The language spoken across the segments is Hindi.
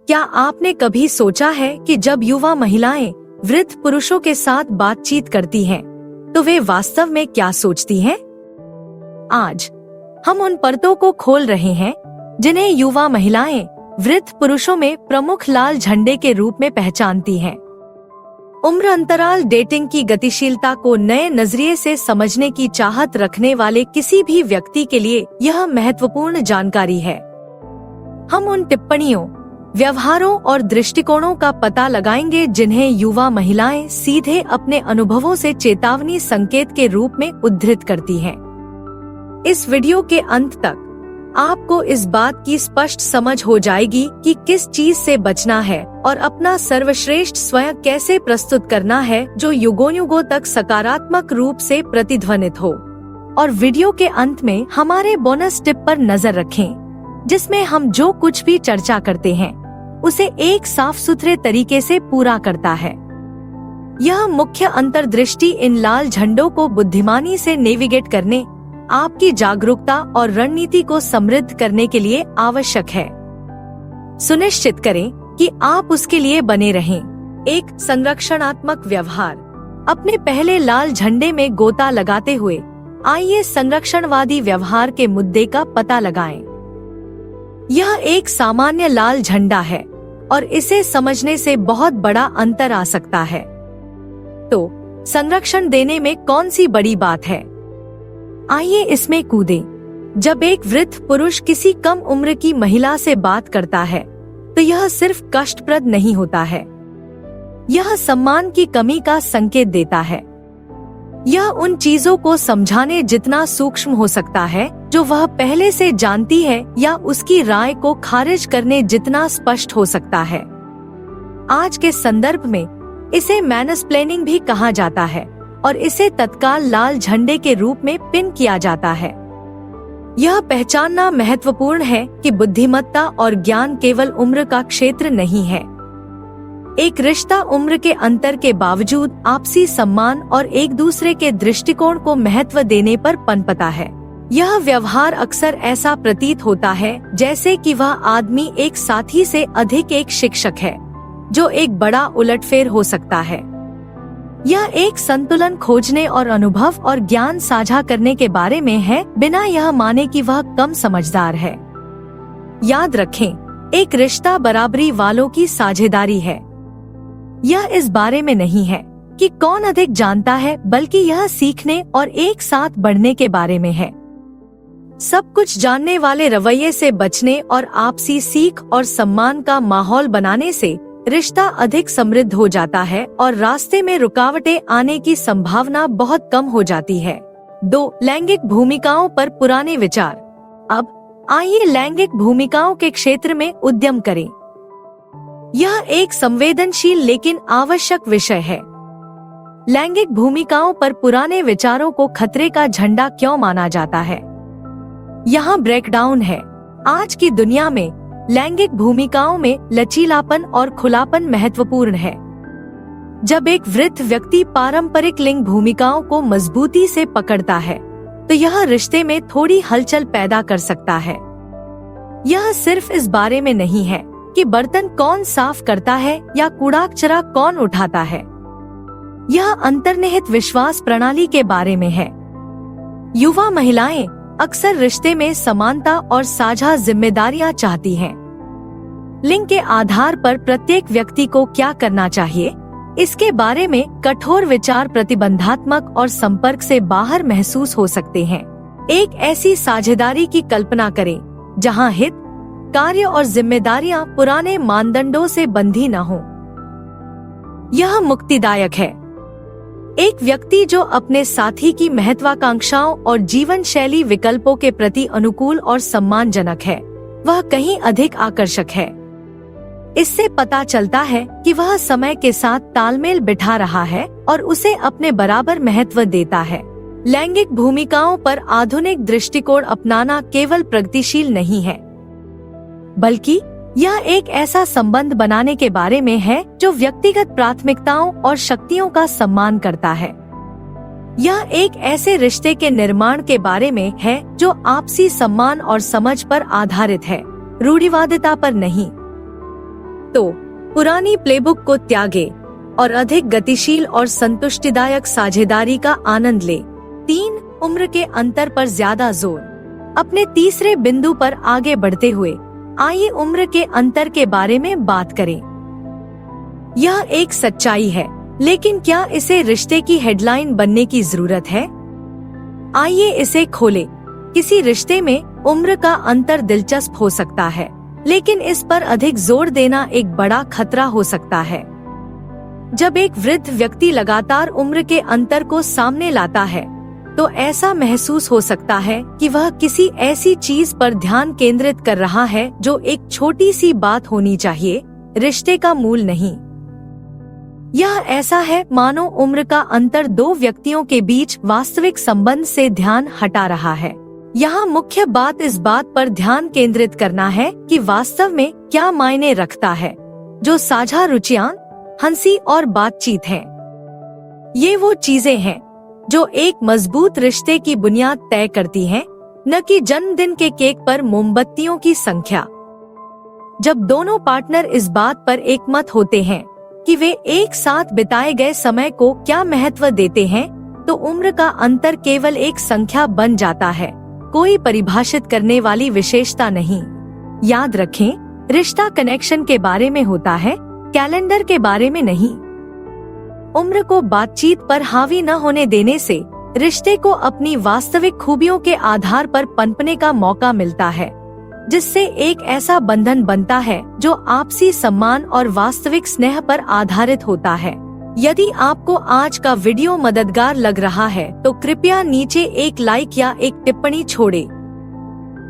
क्या आपने कभी सोचा है कि जब युवा महिलाएं वृद्ध पुरुषों के साथ बातचीत करती हैं, तो वे वास्तव में क्या सोचती हैं? आज हम उन परतों को खोल रहे हैं जिन्हें युवा महिलाएं वृद्ध पुरुषों में प्रमुख लाल झंडे के रूप में पहचानती हैं। उम्र अंतराल डेटिंग की गतिशीलता को नए नजरिए से समझने की चाहत रखने वाले किसी भी व्यक्ति के लिए यह महत्वपूर्ण जानकारी है। हम उन टिप्पणियों, व्यवहारों और दृष्टिकोणों का पता लगाएंगे जिन्हें युवा महिलाएं सीधे अपने अनुभवों से चेतावनी संकेत के रूप में उद्धृत करती हैं। इस वीडियो के अंत तक आपको इस बात की स्पष्ट समझ हो जाएगी कि किस चीज से बचना है और अपना सर्वश्रेष्ठ स्वयं कैसे प्रस्तुत करना है जो युगों युगों तक सकारात्मक रूप से प्रतिध्वनित हो। और वीडियो के अंत में हमारे बोनस टिप पर नजर रखें, जिसमें हम जो कुछ भी चर्चा करते हैं उसे एक साफ सुथरे तरीके से पूरा करता है। यह मुख्य अंतर्दृष्टि इन लाल झंडों को बुद्धिमानी से नेविगेट करने, आपकी जागरूकता और रणनीति को समृद्ध करने के लिए आवश्यक है। सुनिश्चित करें कि आप उसके लिए बने रहें। एक संरक्षणात्मक व्यवहार। अपने पहले लाल झंडे में गोता लगाते हुए आइए संरक्षणवादी व्यवहार के मुद्दे का पता लगाएं। यह एक सामान्य लाल झंडा है और इसे समझने से बहुत बड़ा अंतर आ सकता है। तो संरक्षण देने में कौन सी बड़ी बात है? आइए इसमें कूदें। जब एक वृद्ध पुरुष किसी कम उम्र की महिला से बात करता है, तो यह सिर्फ कष्टप्रद नहीं होता है, यह सम्मान की कमी का संकेत देता है। यह उन चीजों को समझाने जितना सूक्ष्म हो सकता है जो वह पहले से जानती है, या उसकी राय को खारिज करने जितना स्पष्ट हो सकता है। आज के संदर्भ में इसे मैनसप्लेनिंग भी कहा जाता है और इसे तत्काल लाल झंडे के रूप में पिन किया जाता है। यह पहचानना महत्वपूर्ण है कि बुद्धिमत्ता और ज्ञान केवल उम्र का क्षेत्र नहीं है। एक रिश्ता उम्र के अंतर के बावजूद आपसी सम्मान और एक दूसरे के दृष्टिकोण को महत्व देने पर पनपता है। यह व्यवहार अक्सर ऐसा प्रतीत होता है जैसे कि वह आदमी एक साथी से अधिक एक शिक्षक है, जो एक बड़ा उलटफेर हो सकता है। यह एक संतुलन खोजने और अनुभव और ज्ञान साझा करने के बारे में है, बिना यह माने कि वह कम समझदार है। याद रखें, एक रिश्ता बराबरी वालों की साझेदारी है। यह इस बारे में नहीं है कि कौन अधिक जानता है, बल्कि यह सीखने और एक साथ बढ़ने के बारे में है। सब कुछ जानने वाले रवैये से बचने और आपसी सीख और सम्मान का माहौल बनाने से रिश्ता अधिक समृद्ध हो जाता है और रास्ते में रुकावटें आने की संभावना बहुत कम हो जाती है। 2. लैंगिक भूमिकाओं पर पुराने विचार। अब आइए लैंगिक भूमिकाओं के क्षेत्र में उद्यम करें। यह एक संवेदनशील लेकिन आवश्यक विषय है। लैंगिक भूमिकाओं पर पुराने विचारों को खतरे का झंडा क्यों माना जाता है? यहाँ ब्रेकडाउन है। आज की दुनिया में लैंगिक भूमिकाओं में लचीलापन और खुलापन महत्वपूर्ण है। जब एक वृद्ध व्यक्ति पारंपरिक लिंग भूमिकाओं को मजबूती से पकड़ता है, तो यह रिश्ते में थोड़ी हलचल पैदा कर सकता है। यह सिर्फ इस बारे में नहीं है कि बर्तन कौन साफ करता है या कूड़ा कचरा कौन उठाता है। यह अंतर्निहित विश्वास प्रणाली के बारे में है। युवा महिलाएं अक्सर रिश्ते में समानता और साझा जिम्मेदारियां चाहती हैं। लिंग के आधार पर प्रत्येक व्यक्ति को क्या करना चाहिए, इसके बारे में कठोर विचार प्रतिबंधात्मक और संपर्क से बाहर महसूस हो सकते हैं। एक ऐसी साझेदारी की कल्पना करें जहां हित, कार्य और जिम्मेदारियां पुराने मानदंडों से बंधी न हों। यह मुक्तिदायक है। एक व्यक्ति जो अपने साथी की महत्वाकांक्षाओं और जीवन शैली विकल्पों के प्रति अनुकूल और सम्मानजनक है, वह कहीं अधिक आकर्षक है। इससे पता चलता है कि वह समय के साथ तालमेल बिठा रहा है और उसे अपने बराबर महत्व देता है। लैंगिक भूमिकाओं पर आधुनिक दृष्टिकोण अपनाना केवल प्रगतिशील नहीं है, बल्कि यह एक ऐसा संबंध बनाने के बारे में है जो व्यक्तिगत प्राथमिकताओं और शक्तियों का सम्मान करता है। यह एक ऐसे रिश्ते के निर्माण के बारे में है जो आपसी सम्मान और समझ पर आधारित है, रूढ़िवादिता पर नहीं। तो पुरानी प्लेबुक को त्यागे और अधिक गतिशील और संतुष्टिदायक साझेदारी का आनंद ले। 3. उम्र के अंतर पर ज्यादा जोर। अपने तीसरे बिंदु पर आगे बढ़ते हुए आइए उम्र के अंतर के बारे में बात करें। यह एक सच्चाई है, लेकिन क्या इसे रिश्ते की हेडलाइन बनने की जरूरत है? आइए इसे खोलें। किसी रिश्ते में उम्र का अंतर दिलचस्प हो सकता है, लेकिन इस पर अधिक जोर देना एक बड़ा खतरा हो सकता है। जब एक वृद्ध व्यक्ति लगातार उम्र के अंतर को सामने लाता है, तो ऐसा महसूस हो सकता है कि वह किसी ऐसी चीज पर ध्यान केंद्रित कर रहा है जो एक छोटी सी बात होनी चाहिए, रिश्ते का मूल नहीं। यह ऐसा है मानो उम्र का अंतर दो व्यक्तियों के बीच वास्तविक संबंध से ध्यान हटा रहा है। यहाँ मुख्य बात इस बात पर ध्यान केंद्रित करना है कि वास्तव में क्या मायने रखता है, जो साझा रुचियां, हंसी और बातचीत हैं। ये वो चीजें हैं जो एक मजबूत रिश्ते की बुनियाद तय करती हैं, न कि जन्मदिन के केक पर मोमबत्तियों की संख्या। जब दोनों पार्टनर इस बात पर एकमत होते हैं कि वे एक साथ बिताए गए समय को क्या महत्व देते हैं, तो उम्र का अंतर केवल एक संख्या बन जाता है, कोई परिभाषित करने वाली विशेषता नहीं। याद रखें, रिश्ता कनेक्शन के बारे में होता है, कैलेंडर के बारे में नहीं। उम्र को बातचीत पर हावी न होने देने से रिश्ते को अपनी वास्तविक खूबियों के आधार पर पनपने का मौका मिलता है, जिससे एक ऐसा बंधन बनता है जो आपसी सम्मान और वास्तविक स्नेह पर आधारित होता है। यदि आपको आज का वीडियो मददगार लग रहा है तो कृपया नीचे एक लाइक या एक टिप्पणी छोड़े,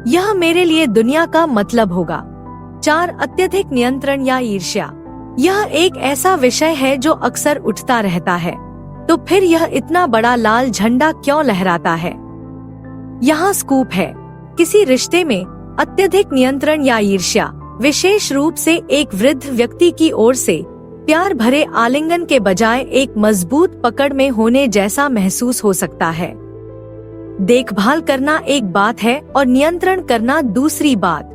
यह मेरे लिए दुनिया का मतलब होगा। 4. अत्यधिक नियंत्रण या ईर्ष्या। यह एक ऐसा विषय है जो अक्सर उठता रहता है, तो फिर यह इतना बड़ा लाल झंडा क्यों लहराता है? यहाँ स्कूप है। किसी रिश्ते में अत्यधिक नियंत्रण या ईर्ष्या विशेष रूप से एक वृद्ध व्यक्ति की ओर से प्यार भरे आलिंगन के बजाय एक मजबूत पकड़ में होने जैसा महसूस हो सकता है। देखभाल करना एक बात है और नियंत्रण करना दूसरी बात।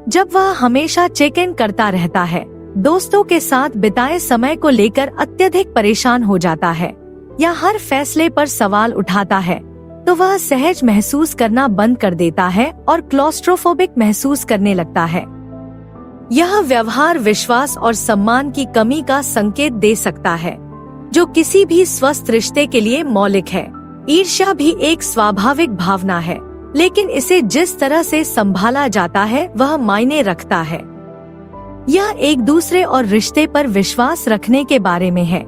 जब वह हमेशा चेक इन करता रहता है, दोस्तों के साथ बिताए समय को लेकर अत्यधिक परेशान हो जाता है या हर फैसले पर सवाल उठाता है, तो वह सहज महसूस करना बंद कर देता है और क्लॉस्ट्रोफोबिक महसूस करने लगता है। यह व्यवहार विश्वास और सम्मान की कमी का संकेत दे सकता है, जो किसी भी स्वस्थ रिश्ते के लिए मौलिक है। ईर्ष्या भी एक स्वाभाविक भावना है, लेकिन इसे जिस तरह से संभाला जाता है वह मायने रखता है। यह एक दूसरे और रिश्ते पर विश्वास रखने के बारे में है।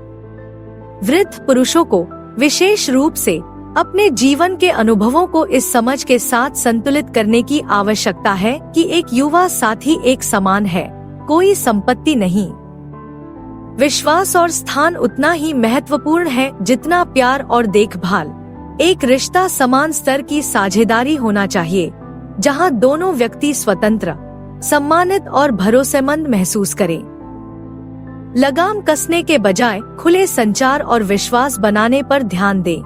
वृद्ध पुरुषों को विशेष रूप से अपने जीवन के अनुभवों को इस समझ के साथ संतुलित करने की आवश्यकता है कि एक युवा साथी एक समान है, कोई संपत्ति नहीं। विश्वास और स्थान उतना ही महत्वपूर्ण है जितना प्यार और देखभाल। एक रिश्ता समान स्तर की साझेदारी होना चाहिए, जहां दोनों व्यक्ति स्वतंत्र, सम्मानित और भरोसेमंद महसूस करें। लगाम कसने के बजाय खुले संचार और विश्वास बनाने पर ध्यान दें।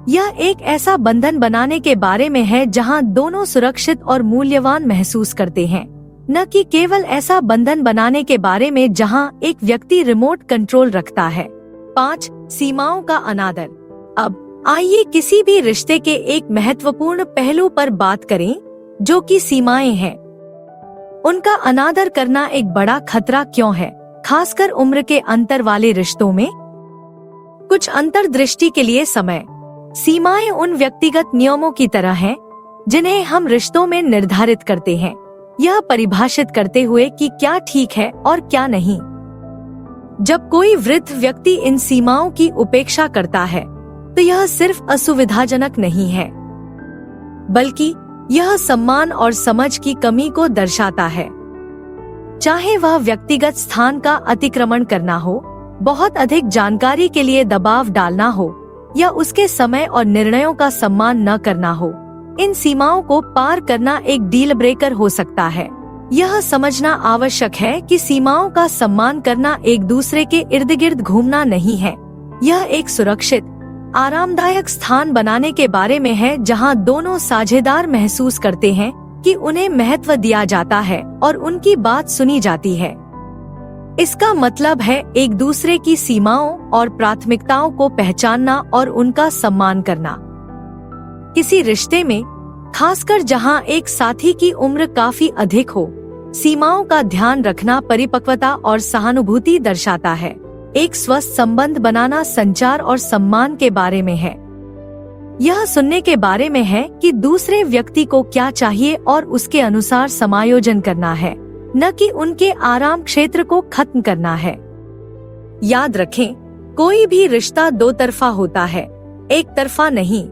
यह एक ऐसा बंधन बनाने के बारे में है जहां दोनों सुरक्षित और मूल्यवान महसूस करते हैं, न कि केवल ऐसा बंधन बनाने के बारे में जहां एक व्यक्ति रिमोट कंट्रोल रखता है। 5. सीमाओं का अनादर। अब आइए किसी भी रिश्ते के एक महत्वपूर्ण पहलू पर बात करें, जो कि सीमाएं हैं। उनका अनादर करना एक बड़ा खतरा क्यों है, खासकर उम्र के अंतर वाले रिश्तों में? कुछ अंतर्दृष्टि के लिए समय। सीमाएं उन व्यक्तिगत नियमों की तरह हैं जिन्हें हम रिश्तों में निर्धारित करते हैं, यह परिभाषित करते हुए कि क्या ठीक है और क्या नहीं। जब कोई वृद्ध व्यक्ति इन सीमाओं की उपेक्षा करता है, तो यह सिर्फ असुविधाजनक नहीं है, बल्कि यह सम्मान और समझ की कमी को दर्शाता है। चाहे वह व्यक्तिगत स्थान का अतिक्रमण करना हो, बहुत अधिक जानकारी के लिए दबाव डालना हो, या उसके समय और निर्णयों का सम्मान न करना हो, इन सीमाओं को पार करना एक डील ब्रेकर हो सकता है। यह समझना आवश्यक है कि सीमाओं का सम्मान करना एक दूसरे के इर्द गिर्द घूमना नहीं है। यह एक सुरक्षित, आरामदायक स्थान बनाने के बारे में है जहां दोनों साझेदार महसूस करते हैं कि उन्हें महत्व दिया जाता है और उनकी बात सुनी जाती है। इसका मतलब है एक दूसरे की सीमाओं और प्राथमिकताओं को पहचानना और उनका सम्मान करना। किसी रिश्ते में, खासकर जहां एक साथी की उम्र काफी अधिक हो, सीमाओं का ध्यान रखना परिपक्वता और सहानुभूति दर्शाता है। एक स्वस्थ संबंध बनाना संचार और सम्मान के बारे में है। यह सुनने के बारे में है कि दूसरे व्यक्ति को क्या चाहिए और उसके अनुसार समायोजन करना है, न कि उनके आराम क्षेत्र को खत्म करना है। याद रखें, कोई भी रिश्ता दो तरफा होता है, एक तरफा नहीं।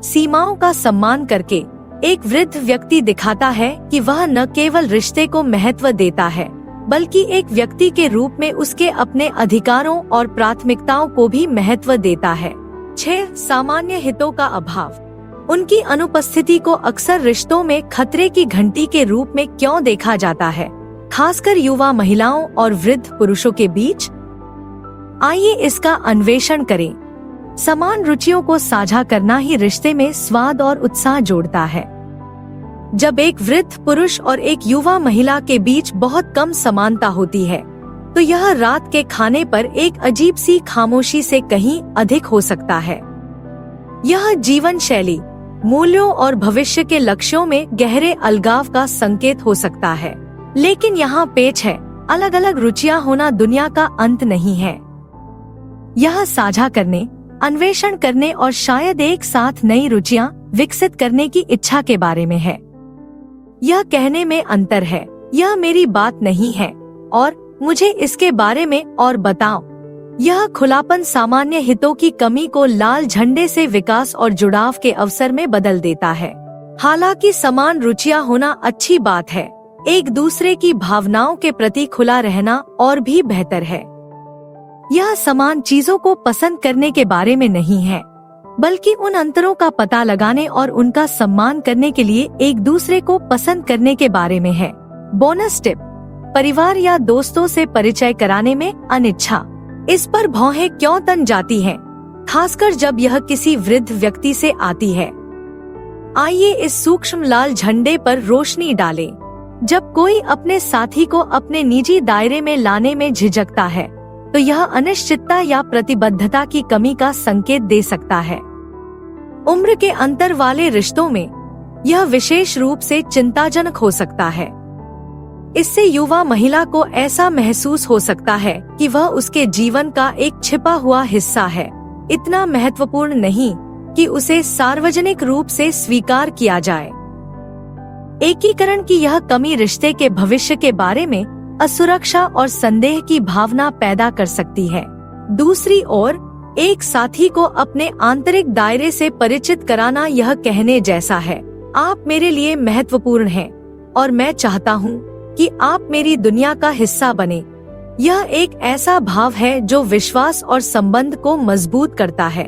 सीमाओं का सम्मान करके एक वृद्ध व्यक्ति दिखाता है कि वह न केवल रिश्ते को महत्व देता है, बल्कि एक व्यक्ति के रूप में उसके अपने अधिकारों और प्राथमिकताओं को भी महत्व देता है। 6. सामान्य हितों का अभाव। उनकी अनुपस्थिति को अक्सर रिश्तों में खतरे की घंटी के रूप में क्यों देखा जाता है, खासकर युवा महिलाओं और वृद्ध पुरुषों के बीच? आइए इसका अन्वेषण करें। समान रुचियों को साझा करना ही रिश्ते में स्वाद और उत्साह जोड़ता है। जब एक वृद्ध पुरुष और एक युवा महिला के बीच बहुत कम समानता होती है, तो यह रात के खाने पर एक अजीब सी खामोशी से कहीं अधिक हो सकता है। यह जीवन शैली, मूल्यों और भविष्य के लक्ष्यों में गहरे अलगाव का संकेत हो सकता है। लेकिन यहाँ पेच है, अलग अलग रुचियां होना दुनिया का अंत नहीं है। यह साझा करने, अन्वेषण करने और शायद एक साथ नई रुचियां विकसित करने की इच्छा के बारे में है। यह कहने में अंतर है, यह मेरी बात नहीं है और मुझे इसके बारे में और बताओ। यह खुलापन सामान्य हितों की कमी को लाल झंडे से विकास और जुड़ाव के अवसर में बदल देता है। हालांकि समान रुचियां होना अच्छी बात है, एक दूसरे की भावनाओं के प्रति खुला रहना और भी बेहतर है। यह समान चीजों को पसंद करने के बारे में नहीं है, बल्कि उन अंतरों का पता लगाने और उनका सम्मान करने के लिए एक दूसरे को पसंद करने के बारे में है। बोनस टिप: परिवार या दोस्तों से परिचय कराने में अनिच्छा। इस पर भौहें क्यों तन जाती हैं, खासकर जब यह किसी वृद्ध व्यक्ति से आती है। आइए इस सूक्ष्म लाल झंडे पर रोशनी डालें। जब कोई अपने साथी को अपने निजी दायरे में लाने में झिझकता है, तो यह अनिश्चितता या प्रतिबद्धता की कमी का संकेत दे सकता है। उम्र के अंतर वाले रिश्तों में यह विशेष रूप से चिंताजनक हो सकता है। इससे युवा महिला को ऐसा महसूस हो सकता है कि वह उसके जीवन का एक छिपा हुआ हिस्सा है, इतना महत्वपूर्ण नहीं कि उसे सार्वजनिक रूप से स्वीकार किया जाए। एकीकरण की यह कमी रिश्ते के भविष्य के बारे में असुरक्षा और संदेह की भावना पैदा कर सकती है। दूसरी ओर, एक साथी को अपने आंतरिक दायरे से परिचित कराना यह कहने जैसा है, आप मेरे लिए महत्वपूर्ण हैं और मैं चाहता हूँ कि आप मेरी दुनिया का हिस्सा बने। यह एक ऐसा भाव है जो विश्वास और संबंध को मजबूत करता है।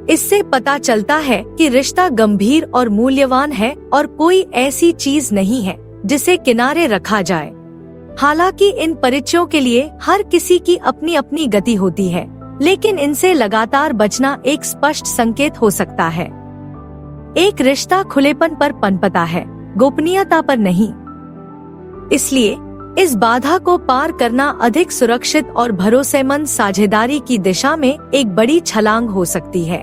इससे पता चलता है कि रिश्ता गंभीर और मूल्यवान है और कोई ऐसी चीज नहीं है जिसे किनारे रखा जाए। हालांकि इन परिचयों के लिए हर किसी की अपनी अपनी गति होती है, लेकिन इनसे लगातार बचना एक स्पष्ट संकेत हो सकता है। एक रिश्ता खुलेपन पर पनपता है, गोपनीयता पर नहीं। इसलिए इस बाधा को पार करना अधिक सुरक्षित और भरोसेमंद साझेदारी की दिशा में एक बड़ी छलांग हो सकती है।